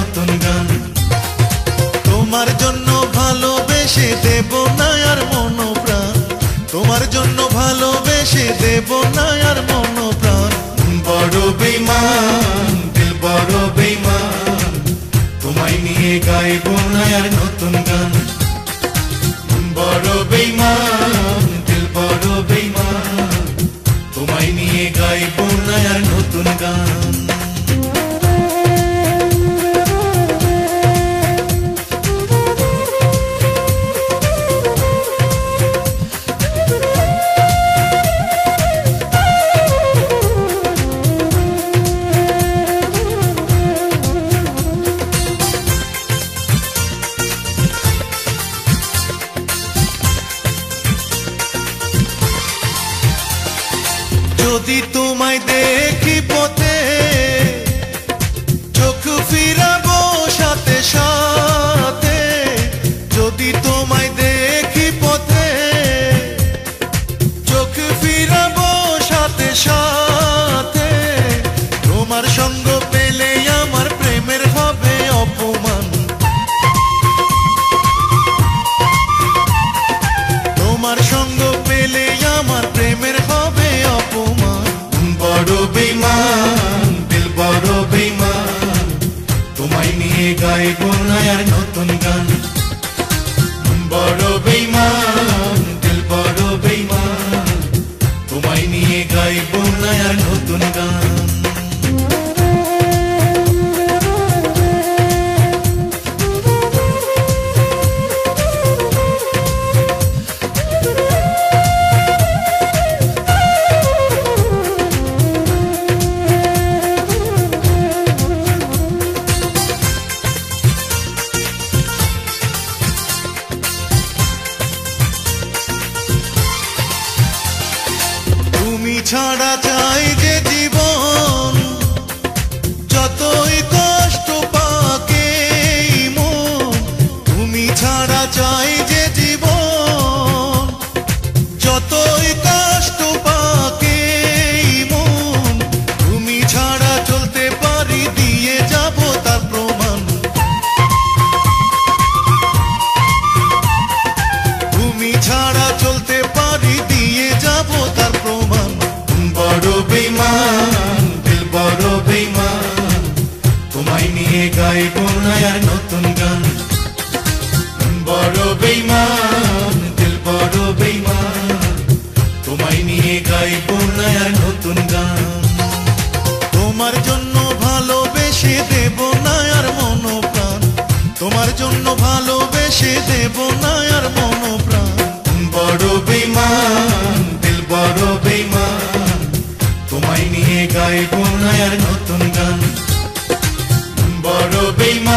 নতুন গান। তোমার জন্য ভালোবেসে দেব না আর মন প্রাণ, তোমার জন্য ভালোবেসে দেব না আর মন প্রাণ। বড় বেঈমান দিল বড় বেঈমান, তোমায় নিয়ে গাইব না আর নতুন গান। বড় বেঈমান দিল বড় বেঈমান, তোমায় নিয়ে গাইব না আর নতুন গান। যদি তোমায় দেখি পথে, চোখ ফিরাবো সাথে সাথে। যদি তোমায় দেখি পথে, চোখ ফিরাবো সাথে সাথে। তোমার সঙ্গ পেলে আমার প্রেমের হবে অপমান, তোমার সঙ্গ পেলে আমার প্রেমের হবে অপমান। বড় বেঈমান দিল বড় বেঈমান, তোমায় নিয়ে গাইব না আর নতুন গান। বড় বেঈমান দিল বড় বেঈমান, তোমায় নিয়ে গাইব না আর নতুন গান। তুমি ছাড়া চাই যে জীবন, যতই কষ্ট পাকে মন। তুমি ছাড়া চাই যে জীবন, যতই কষ্ট পাকে মন। তুমি ছাড়া চলতে পারি দিয়ে যাব তার প্রমাণ, তুমি ছাড়া চলতে পারি দিয়ে যাব তার প্রমাণ। বড় বেঈমান দিল বড় বেঈমান, তোমায় নিয়ে গাইব না আর নতুন গান। বড় বেঈমান দিল বড় বেঈমান, তোমায় নিয়ে গাইব না আর নতুন গান। তোমার জন্য ভালোবেসে দেব না আর মন প্রাণ, তোমার জন্য ভালোবেসে দেব না আর মন প্রাণ। বড় বেঈমান দিল বড় বেঈমান, তোমায় নিয়ে গাইব না আর নতুন গান। বড় বেঈমান।